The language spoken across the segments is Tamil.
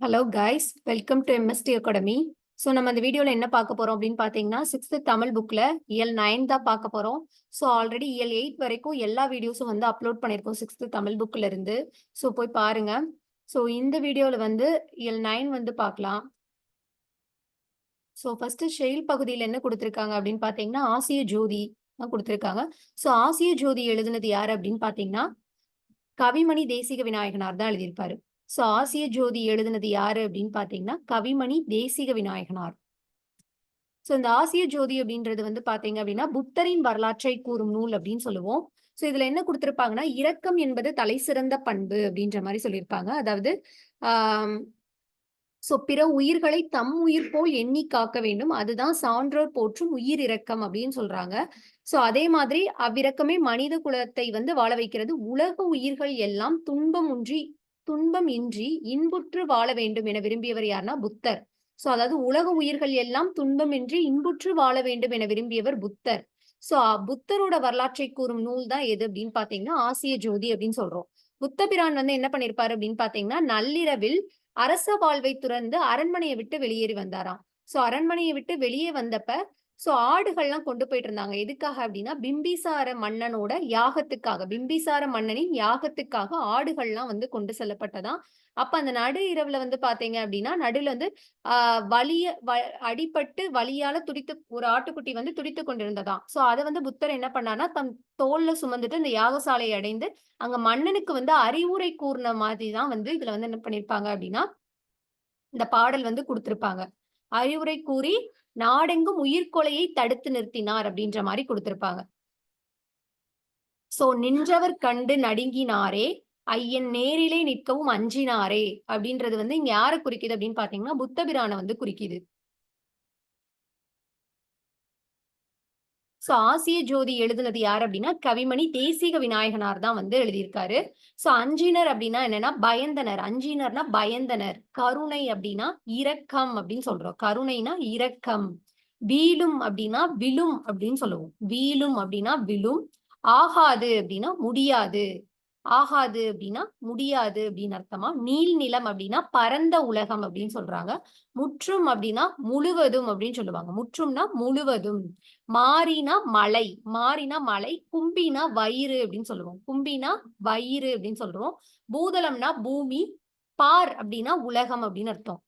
Hello guys, welcome to MST academy. So நம்ம அந்த வீடியோவில் என்ன பார்க்க போறோம் அப்படின்னு பார்த்தீங்கன்னா, 6th தமிழ் புக்கில் இயல் 9 தான் பார்க்க போறோம். ஸோ ஆல்ரெடி இயல் 8 வரைக்கும் எல்லா வீடியோஸும் வந்து அப்லோட் பண்ணியிருக்கோம் 6th தமிழ் புக்கில் இருந்து. ஸோ போய் பாருங்க. ஸோ இந்த வீடியோவில் வந்து இயல் 9 வந்து பார்க்கலாம். ஸோ ஃபர்ஸ்ட் ஷெயில் பகுதியில் என்ன கொடுத்துருக்காங்க அப்படின்னு பார்த்தீங்கன்னா, ஆசிய ஜோதி தான் கொடுத்துருக்காங்க. ஸோ ஆசிய ஜோதி எழுதுனது யார் அப்படின்னு பார்த்தீங்கன்னா, கவிமணி தேசிக விநாயகனார் தான் எழுதியிருப்பாரு. சோ ஆசிய ஜோதி எழுதுனது யாரு அப்படின்னு பாத்தீங்கன்னா, கவிமணி தேசிக விநாயகனார். சோ இந்த ஆசிய ஜோதி அப்படின்றது வந்து பாத்தீங்க அப்படின்னா, புத்தரின் வரலாற்றை கூறும் நூல் அப்படின்னு சொல்லுவோம். சோ இதுல என்ன கொடுத்திருப்பாங்கன்னா, இரக்கம் என்பது தலை சிறந்த பண்பு அப்படின்ற மாதிரி சொல்லியிருப்பாங்க. அதாவது ஆஹ் சோ பிற உயிர்களை தம் உயிர் போல் எண்ணி காக்க வேண்டும். அதுதான் சான்றோர் போற்றும் உயிர் இரக்கம் அப்படின்னு சொல்றாங்க. சோ அதே மாதிரி அவ்விரக்கமே மனித குலத்தை வந்து வாழ வைக்கிறது. உலக உயிர்கள் எல்லாம் துன்பம் இன்றி இன்புற்று வாழ வேண்டும் என விரும்பியவர் யாருன்னா புத்தர். சோ அதாவது உலக உயிர்கள் எல்லாம் துன்பமின்றி இன்புற்று வாழ வேண்டும் என விரும்பியவர் புத்தர். சோ புத்தரோட வரலாற்றை கூறும் நூல் தான் எது அப்படின்னு பாத்தீங்கன்னா, ஆசிய ஜோதி அப்படின்னு சொல்றோம். புத்த பிரான் வந்து என்ன பண்ணிருப்பாரு அப்படின்னு பாத்தீங்கன்னா, நள்ளிரவில் அரச வாழ்வை துறந்து அரண்மனையை விட்டு வெளியேறி வந்தாராம். சோ அரண்மனையை விட்டு வெளியே வந்தப்ப சோ ஆடுகள்லாம் கொண்டு போயிட்டு இருந்தாங்க. எதுக்காக அப்படின்னா, பிம்பிசார மன்னனோட யாகத்துக்காக, பிம்பிசார மன்னனின் யாகத்துக்காக ஆடுகள்லாம் வந்து கொண்டு செல்லப்பட்டதாம். அப்ப அந்த நடு இரவுல வந்து பாத்தீங்க அப்படின்னா, நடுல வந்து அடிபட்டு வலியால ஒரு ஆட்டுக்குட்டி வந்து துடித்து கொண்டிருந்ததாம். சோ அதை வந்து புத்தர் என்ன பண்ணார்னா, தம் தோல்ல சுமந்துட்டு இந்த யாகசாலை அடைந்து அங்க மன்னனுக்கு வந்து அறிவுரை கூர்ன மாதிரிதான் வந்து இதுல வந்து என்ன பண்ணிருப்பாங்க அப்படின்னா, இந்த பாடல் வந்து கொடுத்திருப்பாங்க. அறிவுரை கூறி நாடெங்கும் உயிர்கொலையை தடுத்து நிறுத்தினார் அப்படின்ற மாதிரி கொடுத்திருப்பாங்க. சோ நின்றவர் கண்டு நடுங்கினாரே, ஐயன் நேரிலே நிற்கவும் அஞ்சினாரே அப்படின்றது வந்து இங்க யாரை குறிக்குது அப்படின்னு பாத்தீங்கன்னா, புத்தபிரானை வந்து குறிக்குது. சோ ஆசிய ஜோதி எழுதுனது யார் அப்படின்னா, கவிமணி தேசிக விநாயகனார் தான் வந்து எழுதியிருக்காரு. சோ அஞ்சினர் அப்படின்னா என்னன்னா பயந்தனர். அஞ்சினர்னா பயந்தனர். கருணை அப்படின்னா இரக்கம் அப்படின்னு சொல்றோம். கருணைனா இரக்கம். வீழும் அப்படின்னா விழும் அப்படின்னு சொல்லுவோம். வீழும் அப்படின்னா விழும். ஆகாது அப்படின்னா முடியாது. ஆகாது அப்படின்னா முடியாது அப்படின்னு அர்த்தமா. நீள் நிலம் அப்படின்னா பரந்த உலகம் அப்படின்னு சொல்றாங்க. முற்றும் அப்படின்னா முழுவதும் அப்படின்னு சொல்லுவாங்க. முற்றும்னா முழுவதும். மாறினா மலை. மாறினா மலை. கும்பினா வயிறு அப்படின்னு சொல்லுவோம். கும்பினா வயிறு அப்படின்னு சொல்றோம். பூதளம்னா பூமி. பார் அப்படின்னா உலகம் அப்படின்னு அர்த்தம்.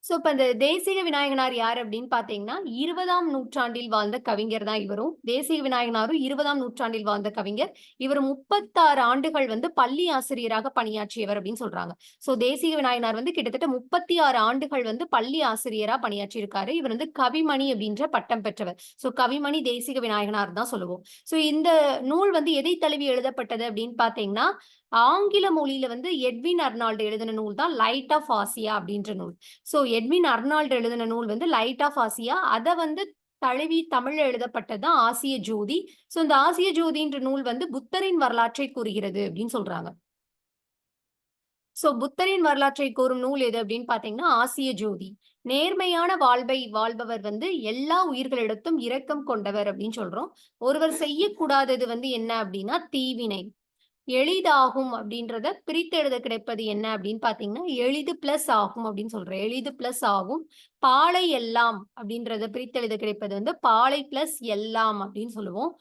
சோ இப்ப இந்த தேசிக விநாயகனார் யார் அப்படின்னு பாத்தீங்கன்னா, 20ஆம் நூற்றாண்டில் வாழ்ந்த கவிஞர் தான் இவரும். தேசிக விநாயகனாரும் 20ஆம் நூற்றாண்டில் வாழ்ந்த கவிஞர். இவர் 36 ஆண்டுகள் வந்து பள்ளி ஆசிரியராக பணியாற்றியவர் அப்படின்னு சொல்றாங்க. சோ தேசிக விநாயகனார் வந்து கிட்டத்தட்ட 36 ஆண்டுகள் வந்து பள்ளி ஆசிரியரா பணியாற்றி இருக்காரு. இவர் வந்து கவிமணி அப்படின்ற பட்டம் பெற்றவர். சோ கவிமணி தேசிக விநாயகனார் தான் சொல்லுவோம். சோ இந்த நூல் வந்து எதை தழுவி எழுதப்பட்டது அப்படின்னு பாத்தீங்கன்னா, ஆங்கில மொழியில வந்து எட்வின் அர்னால்டு எழுதின நூல் தான் லைட் ஆஃப் ஆசியா அப்படின்ற நூல். சோ எட்வின் அர்னால்டு எழுதின நூல் வந்து லைட் ஆஃப் ஆசியா. அதை வந்து தழுவி தமிழ்ல எழுதப்பட்டதுதான் ஆசிய ஜோதி. சோ இந்த ஆசிய ஜோதின்ற நூல் வந்து புத்தரின் வரலாற்றை கூறுகிறது அப்படின்னு சொல்றாங்க. சோ புத்தரின் வரலாற்றை கூறும் நூல் எது அப்படின்னு பாத்தீங்கன்னா, ஆசிய ஜோதி. நேர்மையான வாழ்வை வாழ்பவர் வந்து எல்லா உயிர்களிடத்தும் இரக்கம் கொண்டவர் அப்படின்னு சொல்றோம். ஒருவர் செய்யக்கூடாதது வந்து என்ன அப்படின்னா தீவினை. எளிதாகும் அப்படின்றத பிரித்து எழுத கிடைப்பது என்ன அப்படின்னு பாத்தீங்கன்னா, எளிது பிளஸ் ஆகும் அப்படின்னு சொல்றேன். எளிது பிளஸ் ஆகும். பாலை எல்லாம் அப்படின்றத பிரித்து எழுத கிடைப்பது வந்து பாலை பிளஸ் எல்லாம் அப்படின்னு சொல்லுவோம்.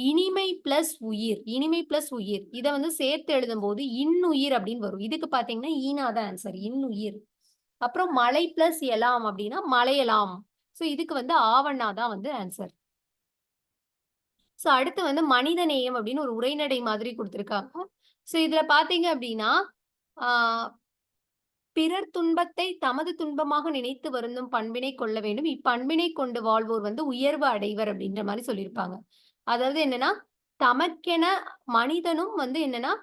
இனிமை பிளஸ் உயிர். இனிமை பிளஸ் உயிர். இதை வந்து சேர்த்து எழுதும் போது இன்னுயிர் அப்படின்னு வரும். இதுக்கு பாத்தீங்கன்னா ஈனாதான் ஆன்சர். இன்னுயிர். அப்புறம் மலை பிளஸ் எலாம் அப்படின்னா மலையலாம். சோ இதுக்கு வந்து ஆவண்ணா தான் வந்து ஆன்சர். சோ அடுத்து வந்து மனித நேயம் அப்படின்னு ஒரு உரைநடை மாதிரி கொடுத்திருக்காங்க. சோ இதுல பாத்தீங்க அப்படின்னா, ஆஹ் பிறர் துன்பத்தை தமது துன்பமாக நினைத்து வருந்தும் பண்பினை கொள்ள வேண்டும். இப்பண்பினை கொண்டு வாழ்வோர் வந்து உயர்வு அடைவர் அப்படின்ற மாதிரி சொல்லியிருப்பாங்க. அதாவது என்னன்னா, தமக்கென மனிதனும் வந்து என்னன்னா,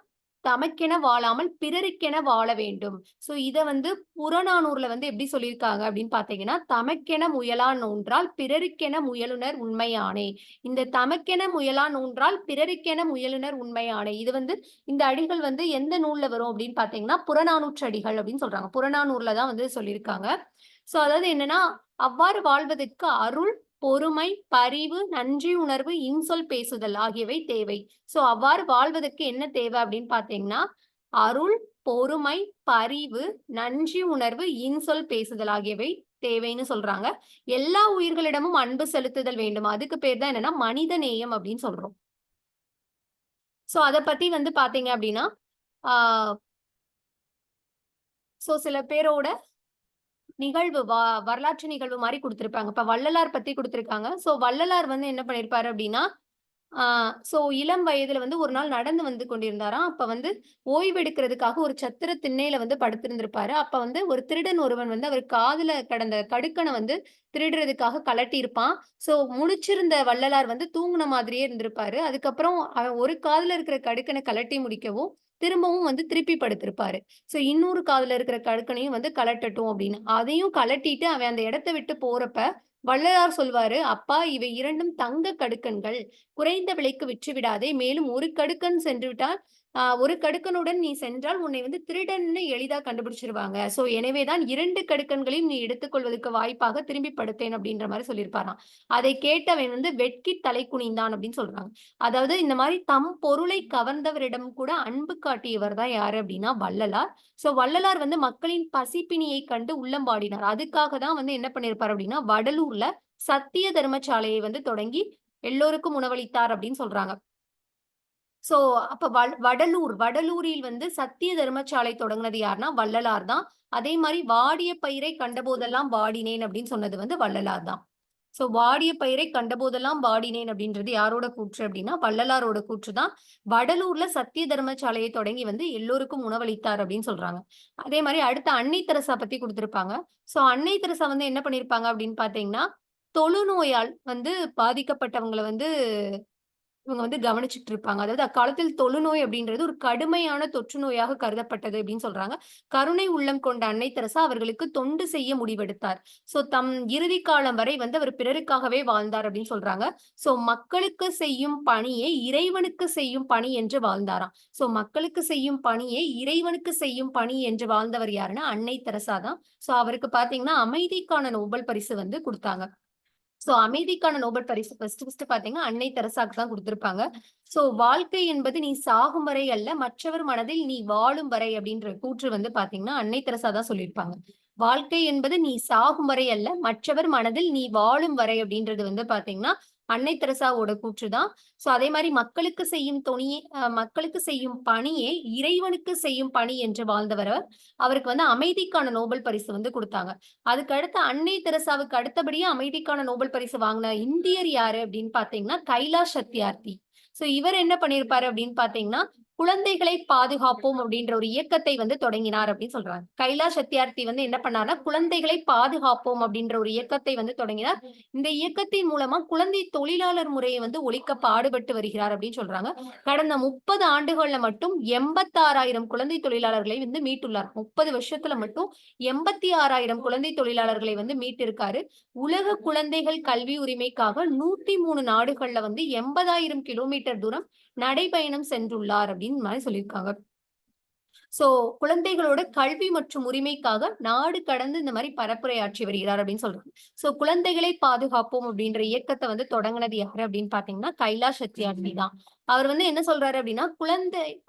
தமக்கென வாழாமல் பிறருக்கென வாழ வேண்டும். சோ இத வந்து புறநானூறுல வந்து எப்படி சொல்லியிருக்காங்க அப்படின்னு பாத்தீங்கன்னா, தமக்கென முயலா நோன்றால் பிறருக்கென முயலுனர் உண்மையானே. இந்த தமக்கென முயலா நோன்றால் பிறருக்கென முயலுனர் உண்மையானே. இது வந்து இந்த அடிகள் வந்து எந்த நூல்ல வரும் அப்படின்னு பாத்தீங்கன்னா, புறநானூற்று அடிகள் அப்படின்னு சொல்றாங்க. புறநானூறுல தான் வந்து சொல்லியிருக்காங்க. சோ அதாவது என்னன்னா, அவ்வாறு வாழ்வதற்கு அருள் பொறுமை, பரிவு, நன்றி உணர்வு, இன்சொல் பேசுதல் ஆகியவை தேவை. சோ அவ்வாறு வாழ்வதற்கு என்ன தேவை அப்படின்னு பாத்தீங்கன்னா, அருள், பொறுமை, பரிவு, நன்றி உணர்வு, இன்சொல் பேசுதல் ஆகியவை தேவைன்னு சொல்றாங்க. எல்லா உயிர்களிடமும் அன்பு செலுத்துதல் வேண்டும். அதுக்கு பேர் தான் என்னன்னா மனித நேயம் அப்படின்னு சொல்றோம். சோ அத பத்தி வந்து பாத்தீங்க அப்படின்னா, ஆஹ் சோ சில பேரோட நிகழ்வு வரலாற்று நிகழ்வு மாரி குடுத்திருப்பாங்க. இப்ப வள்ளலார் பத்தி குடுத்திருக்காங்க. சோ வள்ளலார் வந்து என்ன பண்ணியிருப்பாரு அப்டின்னா, சோ இளம் வயதுல வந்து ஒரு நாள் நடந்து வந்து கொண்டிருந்தாராம். அப்ப வந்து ஓய்வெடுக்கிறதுக்காக ஒரு சத்திர திண்ணையில வந்து படுத்திருந்திருப்பாரு. அப்ப வந்து ஒரு திருடன் ஒருவன் வந்து அவர் காதுல கடந்த கடுக்கன வந்து திருடுறதுக்காக கழட்டியிருப்பான். சோ முழிச்சிருந்த வள்ளலார் வந்து தூங்குன மாதிரியே இருந்திருப்பாரு. அதுக்கப்புறம் அவன் ஒரு காதுல இருக்கிற கடுக்கன கழட்டி முடிக்கவும், திரும்பவும் வந்து திருப்பி படுத்திருப்பாரு. சோ இன்னொரு காதுல இருக்கிற கடுக்கனையும் வந்து கழட்டட்டும் அப்படின்னு. அதையும் கழட்டிட்டு அவன் அந்த இடத்த விட்டு போறப்ப, வள்ளலார் சொல்வாரு, "அப்பா இவை 2ம் தங்க கடுக்கன்கள். குறைந்த விலைக்கு விற்று விடாதே. மேலும் ஒரு கடுக்கன் சென்று விட்டால் ஒரு கடுக்கனுடன் நீ சென்றால் உன்னை வந்து திருடன்னு எளிதா கண்டுபிடிச்சிருவாங்க. சோ எனவே தான் 2 கடுக்கன்களையும் நீ எடுத்துக்கொள்வதற்கு வாய்ப்பாக திரும்பி படுத்தேன்." அப்படின்ற மாரி சொல்லியிருப்பாராம். அதை கேட்டவன் வந்து வெட்கி தலை குனிந்தான் அப்படின்னு சொல்றாங்க. அதாவது இந்த மாரி தம் பொருளை கவர்ந்தவரிடம் கூட அன்பு காட்டியவர் தான் யாரு அப்படின்னா வள்ளலார். சோ வள்ளலார் வந்து மக்களின் பசிப்பிணியை கண்டு உள்ளம் வாடினார். அதுக்காக தான் வந்து என்ன பண்ணியிருப்பார் அப்படின்னா, வடலூர்ல சத்திய தர்மசாலையை வந்து தொடங்கி எல்லோருக்கும் உணவளித்தார் அப்படின்னு சொல்றாங்க. சோ அப்ப வடலூரில் வந்து சத்திய தர்மசாலை தொடங்குனது யாருன்னா வள்ளலார் தான். அதே மாரி வாடிய பயிரை கண்டபோதெல்லாம் வாடினேன் அப்படின்னு சொன்னது வந்து வள்ளலார் தான். சோ வாடிய பயிரை கண்டபோதெல்லாம் வாடினேன் அப்படின்றது யாரோட கூற்று அப்படின்னா, வள்ளலாரோட கூற்று தான். வடலூர்ல சத்திய தர்மசாலையை தொடங்கி வந்து எல்லோருக்கும் உணவளித்தார் அப்படின்னு சொல்றாங்க. அதே மாரி அடுத்து அன்னை தெரசா பத்தி குடுத்திருப்பாங்க. சோ அன்னை தெரசா வந்து என்ன பண்ணியிருப்பாங்க அப்படின்னு பார்த்தீங்கன்னா, தொழுநோயால் வந்து பாதிக்கப்பட்டவங்கள வந்து இவங்க வந்து கவனிச்சுட்டு இருப்பாங்க. அதாவது அக்காலத்தில் தொழுநோய் அப்படின்றது ஒரு கடுமையான தொற்று நோயாக கருதப்பட்டது அப்படின்னு சொல்றாங்க. கருணை உள்ளம் கொண்ட அன்னை தெரசா அவர்களுக்கு தொண்டு செய்ய முடிவெடுத்தார். சோ தம் இறுதி காலம் வரை வந்து அவர் பிறருக்காகவே வாழ்ந்தார் அப்படின்னு சொல்றாங்க. சோ மக்களுக்கு செய்யும் பணியை இறைவனுக்கு செய்யும் பணி என்று வாழ்ந்தாராம். சோ மக்களுக்கு செய்யும் பணியை இறைவனுக்கு செய்யும் பணி என்று வாழ்ந்தவர் யாருன்னா அன்னை தெரசா தான். சோ அவருக்கு பார்த்தீங்கன்னா அமைதிக்கான நோபல் பரிசு வந்து குடுத்தாங்க. சோ அமைதிக்கான நோபல் பரிசு ஃபர்ஸ்ட் பாத்தீங்கன்னா, அன்னை தெரசாக்கு தான் குடுத்திருப்பாங்க. சோ வாழ்க்கை என்பது நீ சாகும் வரை அல்ல, மற்றவர் மனதில் நீ வாழும் வரை அப்படின்ற கூற்று வந்து பாத்தீங்கன்னா, அன்னை தெரசா தான் சொல்லியிருப்பாங்க. வாழ்க்கை என்பது நீ சாகும் வரை அல்ல, மற்றவர் மனதில் நீ வாழும் வரை அப்படின்றது வந்து பாத்தீங்கன்னா, அன்னை தெரசாவோட கூற்று தான். சோ அதே மாரி மக்களுக்கு செய்யும் மக்களுக்கு செய்யும் பணியே இறைவனுக்கு செய்யும் பணி என்று வாழ்ந்தவர். அவருக்கு வந்து அமைதிக்கான நோபல் பரிசு வந்து குடுத்தாங்க. அதுக்கு அடுத்து அன்னை தெரசாவுக்கு அடுத்தபடியா அமைதிக்கான நோபல் பரிசு வாங்குன இந்தியர் யாரு அப்படின்னு பார்த்தீங்கன்னா, கைலாஷ் சத்யார்த்தி. சோ இவர் என்ன பண்ணியிருப்பாரு அப்படின்னு பார்த்தீங்கன்னா, குழந்தைகளை பாதுகாப்போம் அப்படின்ற ஒரு இயக்கத்தை வந்து தொடங்கினார் அப்படின்னு சொல்றாங்க. கைலாஷ் சத்யார்த்தி வந்து என்ன பண்ணார்னா, குழந்தைகளை பாதுகாப்போம் அப்படின்ற ஒரு இயக்கத்தை வந்து தொடங்கினார். இந்த இயக்கத்தின் மூலமா குழந்தை தொழிலாளர் முறையை வந்து ஒழிக்க பாடுபட்டு வருகிறார் அப்படின்னு சொல்றாங்க. கடந்த 30 ஆண்டுகள்ல மட்டும் 86,000 குழந்தை தொழிலாளர்களை வந்து மீட்டுள்ளார். 30 வருஷத்துல மட்டும் 86,000 குழந்தை தொழிலாளர்களை வந்து மீட்டிருக்காரு. உலக குழந்தைகள் கல்வி உரிமைக்காக 103 நாடுகள்ல வந்து 80,000 கிலோமீட்டர் தூரம் நடைபயணம் சென்றுள்ளார் அப்படின்னு மாரி சொல்லியிருக்காங்க. சோ குழந்தைகளோட கல்வி மற்றும் உரிமைக்காக நாடு கடந்து இந்த மாரி பரப்புரையாற்றி வருகிறார் அப்படின்னு சொல்றாங்க. சோ குழந்தைகளை பாதுகாப்போம் அப்படின்ற இயக்கத்த வந்து தொடங்குனது யாரு அப்படின்னு பார்த்தீங்கன்னா, கைலாஷ் சத்யார்த்தி தான். அவர் வந்து என்ன சொல்றாரு அப்படின்னா,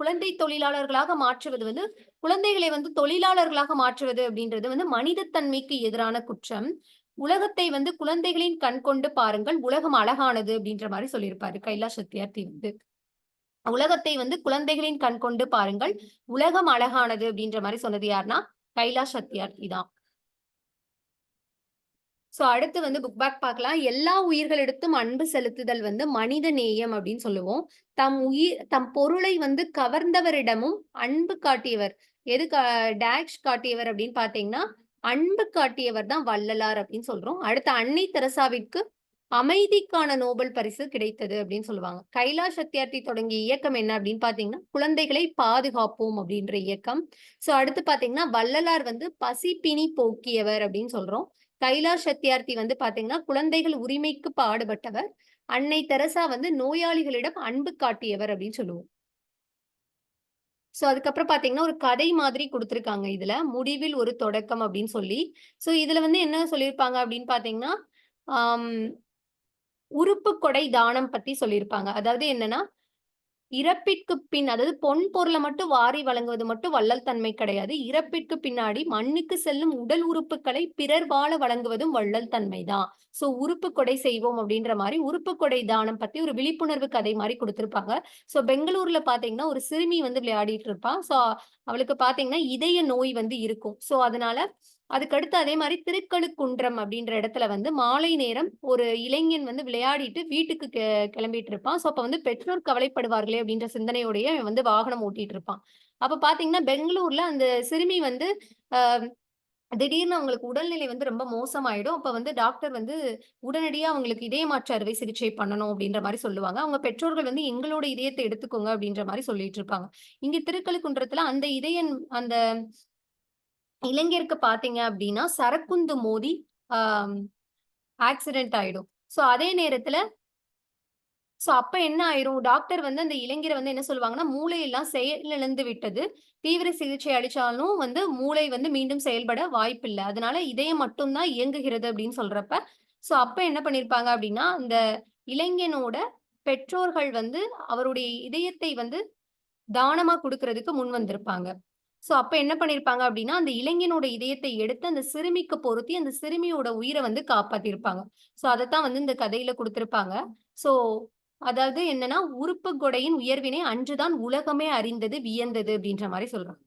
குழந்தை தொழிலாளர்களாக மாற்றுவது வந்து குழந்தைகளை வந்து தொழிலாளர்களாக மாற்றுவது அப்படின்றது வந்து மனிதத்தன்மைக்கு எதிரான குற்றம். உலகத்தை வந்து குழந்தைகளின் கண் கொண்டு பாருங்கள். உலகம் அழகானது அப்படின்ற மாரி சொல்லியிருப்பாரு கைலாஷ் சத்யார்த்தி வந்து. உலகத்தை வந்து குழந்தைகளின் கண் கொண்டு பாருங்கள். உலகம் அழகானது அப்படின்ற மாரி சொன்னது யாருன்னா, கைலாஷ் சத்யார்த்தி தான். சோ அடுத்து வந்து புக் பேக் பார்க்கலாம். எல்லா உயிர்களிடத்தும் அன்பு செலுத்துதல் வந்து மனித நேயம் அப்படின்னு சொல்லுவோம். தம் பொருளை வந்து கவர்ந்தவரிடமும் அன்பு காட்டியவர். எது கா டேஷ் காட்டியவர் அப்படின்னு பார்த்தீங்கன்னா, அன்பு காட்டியவர் தான் வள்ளலார் அப்படின்னு சொல்றோம். அடுத்து அன்னை தெரசாவிற்கு அமைதிக்கான நோபல் பரிசு கிடைத்தது அப்படின்னு சொல்லுவாங்க. கைலாஷ் சத்யார்த்தி தொடங்கிய இயக்கம் என்ன அப்படின்னு பார்த்தீங்கன்னா, குழந்தைகளை பாதுகாப்போம் அப்படின்ற இயக்கம். சோ அடுத்து பார்த்தீங்கன்னா, வள்ளலார் வந்து பசிப்பிணி போக்கியவர் அப்படின்னு சொல்றோம். கைலாஷ் சத்யார்த்தி வந்து பார்த்தீங்கன்னா, குழந்தைகள் உரிமைக்கு பாடுபட்டவர். அன்னை தெரசா வந்து நோயாளிகளிடம் அன்பு காட்டியவர் அப்படின்னு சொல்லுவோம். சோ அதுக்கப்புறம் பார்த்தீங்கன்னா, ஒரு கதை மாதிரி குடுத்திருக்காங்க இதுல. முடிவில் ஒரு தொடக்கம் அப்படின்னு சொல்லி. சோ இதுல வந்து என்ன சொல்லியிருப்பாங்க அப்படின்னு பார்த்தீங்கன்னா, ஆம் உறுப்பு கொடை தானம் பத்தி சொல்லியிருப்பாங்க. அதாவது என்னன்னா, இறப்பிற்கு பின் அதாவது பொன் பொருள மட்டும் வாரி வழங்குவது மட்டும் வள்ளல் தன்மை கிடையாது. இறப்பிற்கு பின்னாடி மண்ணுக்கு செல்லும் உடல் உறுப்புக்களை பிறர் வாழ வழங்குவதும் வள்ளல் தன்மை தான். ஸோ உறுப்பு கொடை செய்வோம் அப்படின்ற மாரி, உறுப்பு கொடை தானம் பத்தி ஒரு விழிப்புணர்வு கதை மாரி குடுத்திருப்பாங்க. ஸோ பெங்களூர்ல பார்த்தீங்கன்னா, ஒரு சிறுமி வந்து விளையாடிட்டு இருப்பா. ஸோ அவளுக்கு பார்த்தீங்கன்னா, இதய நோய் வந்து இருக்கும். ஸோ அதனால அதுக்கடுத்து அதே மாரி திருக்கழுக்குன்றம் அப்படின்ற இடத்துல வந்து மாலை நேரம் ஒரு இளைஞன் வந்து விளையாடிட்டு வீட்டுக்கு கிளம்பிட்டு இருப்பான். ஸோ அப்ப வந்து பெற்றோர் கவலைப்படுவார்களே அப்படின்ற சிந்தனையோடயே அவன் வந்து வாகனம் ஓட்டிட்டு இருப்பான். அப்ப பார்த்தீங்கன்னா, பெங்களூர்ல அந்த சிறுமி வந்து அ திடீர்னு அவங்களுக்கு உடல்நிலை வந்து ரொம்ப மோசமாயிடும். அப்ப வந்து டாக்டர் வந்து உடனடியா அவங்களுக்கு இதய மாற்று அறுவை சிகிச்சை பண்ணணும் அப்படின்ற மாரி சொல்லுவாங்க. அவங்க பெற்றோர்கள் வந்து எங்களோட இதயத்த எடுத்துக்கோங்க அப்படின்ற மாரி சொல்லிட்டு இருப்பாங்க. இங்க திருக்கழுக்குன்றத்துல அந்த இளைஞருக்கு பார்த்தீங்க அப்டின்னா, சரக்குந்து மோதி ஆ ஆக்சிடென்ட் ஆயிடும். ஸோ அதே நேரத்துல அப்ப என்ன ஆயிரும், டாக்டர் வந்து அந்த இளைஞர வந்து என்ன சொல்லுவாங்கன்னா, மூளையெல்லாம் செயலிழந்து விட்டது. தீவிர சிகிச்சை அளிச்சாலும் வந்து மூளை வந்து மீண்டும் செயல்பட வாய்ப்பில்ல. அதனால இதயம் மட்டும் தான் இயங்குகிறது அப்டின்னு சொல்றப்ப, அப்ப என்ன பண்ணியிருப்பாங்க அப்டின்னா, அந்த இளைஞனோட பெற்றோர்கள் வந்து அவருடைய இதயத்தை வந்து தானமா குடுக்குறதுக்கு முன் வந்திருப்பாங்க. அப்ப என்ன பண்ணியிருப்பாங்க அப்டின்னா, அந்த இளைஞனோட இதயத்தை எடுத்து அந்த சிறுமிக்கு பொருத்தி, அந்த சிறுமியோட உயிர வந்து காப்பாத்தியிருப்பாங்க. அதத்தான் வந்து இந்த கதையில குடுத்திருப்பாங்க. ஸோ அதாவது என்னன்னா, "உறுப்பு கொடையின் உயர்வினை அன்றுதான் உலகமே அறிந்தது, வியந்தது" அப்டின்ற மாரி சொல்றாங்க.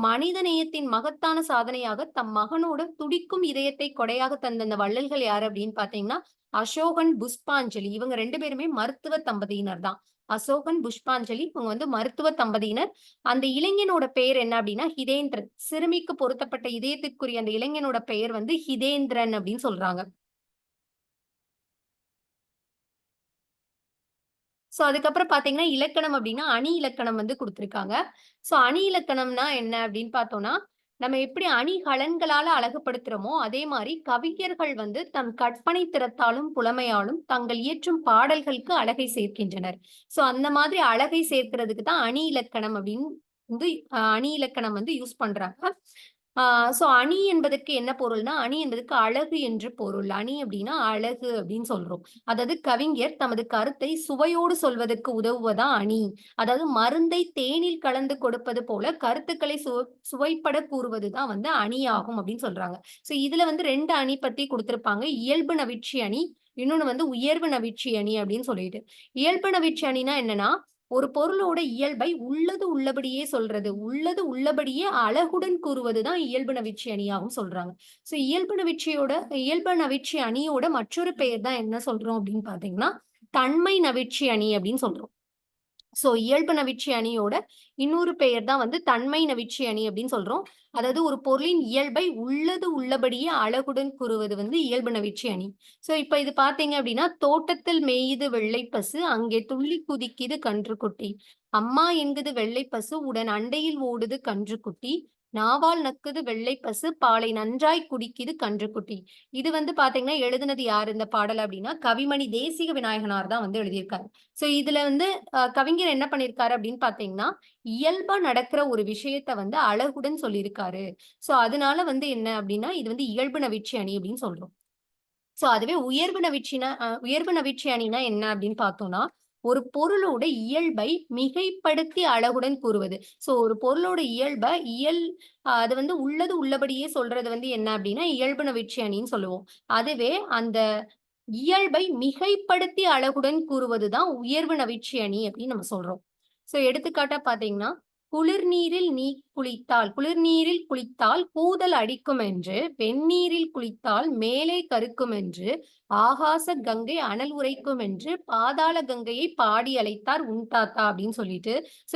மனித நேயத்தின் மகத்தான சாதனையாக தம் மகனோட துடிக்கும் இதயத்தை கொடையாக தந்த அந்த வள்ளல்கள் யாரு அப்டின்னு பார்த்தீங்கன்னா, அசோகன், புஷ்பாஞ்சலி. இவங்க 2 பேருமே மருத்துவ தம்பதியினர் தான். அசோகன், புஷ்பாஞ்சலி இவங்க வந்து மருத்துவ தம்பதியினர். அந்த இளைஞனோட பெயர் என்ன அப்டின்னா, ஹிதேந்திரன். சிறுமிக்கு பொருத்தப்பட்ட இதயத்திற்குரிய அந்த இளைஞனோட பெயர் வந்து ஹிதேந்திரன் அப்டின்னு சொல்றாங்க. அதுக்கப்புறம் பார்த்தீங்கன்னா, இலக்கணம் அப்டின்னா, அணி இலக்கணம் வந்து குடுத்திருக்காங்க. அணி இலக்கணம்னா என்ன அப்டின்னு பார்த்தோம்னா, நம்ம எப்படி அணிகலன்களால அழகுபடுத்துறோமோ, அதே மாரி கவிஞர்கள் வந்து தம் கற்பனை திறத்தாலும், புலமையாலும் தங்கள் இயற்றும் பாடல்களுக்கு அழகை சேர்க்கின்றனர். அந்த மாதிரி அழகை சேர்க்கிறதுக்கு தான் அணி இலக்கணம் அப்டின்னு வந்து அணி இலக்கணம் வந்து யூஸ் பண்றாங்க. ஆ அணி என்பதற்கு என்ன பொருள்னா, அணி என்பதற்கு அழகு என்று பொருள். அணி அப்டின்னா அழகு அப்டின்னு சொல்றோம். அதாவது கவிஞர் தமது கருத்தை சுவையோடு சொல்வதற்கு உதவுவதா அணி. அதாவது மருந்தை தேனில் கலந்து கொடுப்பது போல கருத்துக்களை சுவைப்பட கூறுவது தான் வந்து அணியாகும் அப்படின்னு சொல்றாங்க. இதுல வந்து 2 அணி பத்தி குடுத்திருப்பாங்க. இயல்பு நவிற்சி அணி, இன்னொன்னு வந்து உயர்வு நவிற்சி அணி அப்படின்னு சொல்லிட்டு. இயல்பு நவிற்சி அணினா என்னன்னா, ஒரு பொருளோட இயல்பை உள்ளது உள்ளபடியே சொல்றது. உள்ளது உள்ளபடியே அழகுடன் கூறுவது தான் இயல்பு நவிற்சி அணியாகும் சொல்றாங்க. இயல்பு நவிற்சி அணியோட மற்றொரு பெயர் தான் என்ன சொல்றோம் அப்படின்னு பார்த்தீங்கன்னா, தன்மை நவிற்சி அணி அப்படின்னு சொல்றோம். இயல்பு நவிற்சி அணியோட இன்னொரு பெயர் தான் வந்து தன்மை நவிற்சி அணி அப்படின்னு சொல்றோம். அதாவது ஒரு பொருளின் இயல்பை உள்ளது உள்ளபடியே அழகுடன் கூறுவது வந்து இயல்பு நவிற்சி அணி. இப்ப இது பார்த்தீங்க அப்படின்னா, "தோட்டத்தில் மேயுது வெள்ளைப் பசு, அங்கே துள்ளிக் குதிக்குது கன்றுக்குட்டி. அம்மா என்குது வெள்ளைப் பசு, உடன் அண்டையில் ஓடுது கன்றுக்குட்டி. நாவால் நக்குது வெள்ளைப் பசு, பாலை நன்றாய்க் குடிக்குது கன்றுக்குட்டி." இது வந்து பார்த்தீங்கன்னா, எழுதினது யாரு இந்த பாடல் அப்படின்னா, கவிமணி தேசிக விநாயகனார் தான் வந்து எழுதியிருக்காரு. இதுல வந்து கவிஞர் என்ன பண்ணியிருக்காரு அப்படின்னு பார்த்தீங்கன்னா, இயல்பா நடக்கிற ஒரு விஷயத்த வந்து அழகுடன் சொல்லியிருக்காரு. அதனால வந்து என்ன அப்படின்னா, இது வந்து இயல்பு நவிற்சி அணி அப்படின்னு சொல்றோம். அதுவே உயர்வு நவிற்சி அணினா என்ன அப்படின்னு பார்த்தோம்னா, ஒரு பொருளோட இயல்பை மிகைப்படுத்தி அழகுடன் கூறுவது. ஒரு பொருளோட இயல்ப இயல் அது வந்து உள்ளது உள்ளபடியே சொல்றது வந்து என்ன அப்படின்னா, இயல்பு நவிற்சி அணின்னு சொல்லுவோம். அதுவே அந்த இயல்பை மிகைப்படுத்தி அழகுடன் கூறுவது தான் உயர்வு நவிற்சி அணி அப்படின்னு நம்ம சொல்றோம். எடுத்துக்காட்டா பார்த்தீங்கன்னா, குளிர்நீரில் குளித்தால் கூதல் அடிக்கும் என்று, வெந்நீரில் குளித்தால் மேலே கருக்கும் என்று, ஆகாச கங்கை அனல் உரைக்கும் என்று, பாதாள கங்கையை பாடி அழைத்தார் உன் தாத்தா அப்படின்னு சொல்லிட்டு,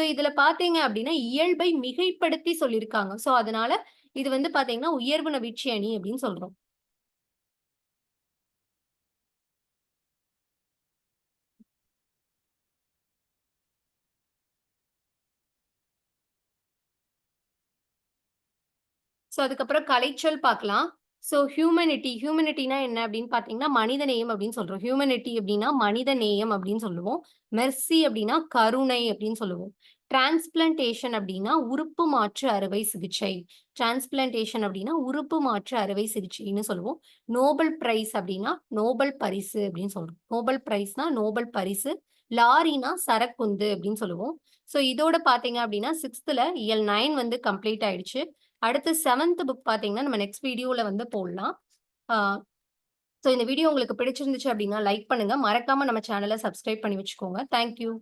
இதுல பார்த்தீங்க அப்படின்னா இயல்பை மிகைப்படுத்தி சொல்லியிருக்காங்க. அதனால இது வந்து பார்த்தீங்கன்னா உயர்வு நவிற்சி அணி அப்படின்னு சொல்றோம். அதுக்கப்புறம் கலைச்சொல் பார்க்கலாம். ஹியூமனிட்டினா என்ன அப்படின்னு பார்த்தீங்கன்னா, மனிதநேயம் அப்படின்னு சொல்றோம். ஹியூமனிட்டி அப்படின்னா மனிதநேயம் அப்படின்னு சொல்லுவோம். மெர்சி அப்படின்னா கருணை அப்படின்னு சொல்லுவோம். டிரான்ஸ்பிளான்டேஷன் அப்படின்னா உறுப்பு மாற்று அறுவை சிகிச்சை. டிரான்ஸ்பிளான்டேஷன் அப்படின்னா உறுப்பு மாற்று அறுவை சிகிச்சைன்னு சொல்லுவோம். நோபல் பிரைஸ் அப்படின்னா நோபல் பரிசு அப்படின்னு சொல்றோம். நோபல் பிரைஸ்னா நோபல் பரிசு. லாரினா சரக்குந்து அப்படின்னு சொல்லுவோம். ஸோ இதோட பார்த்தீங்க அப்படின்னா 6த்துல இயல் 9 வந்து கம்ப்ளீட் ஆயிடுச்சு. அடுத்து 7த் புக் பார்த்தீங்கன்னா நம்ம நெக்ஸ்ட் வீடியோல வந்து போடலாம். ஆ ஸோ இந்த வீடியோ உங்களுக்கு பிடிச்சிருந்துச்சு அப்படின்னா லைக் பண்ணுங்க. மறக்காம நம்ம சேனல சப்ஸ்கிரைப் பண்ணி வச்சுக்கோங்க. Thank you.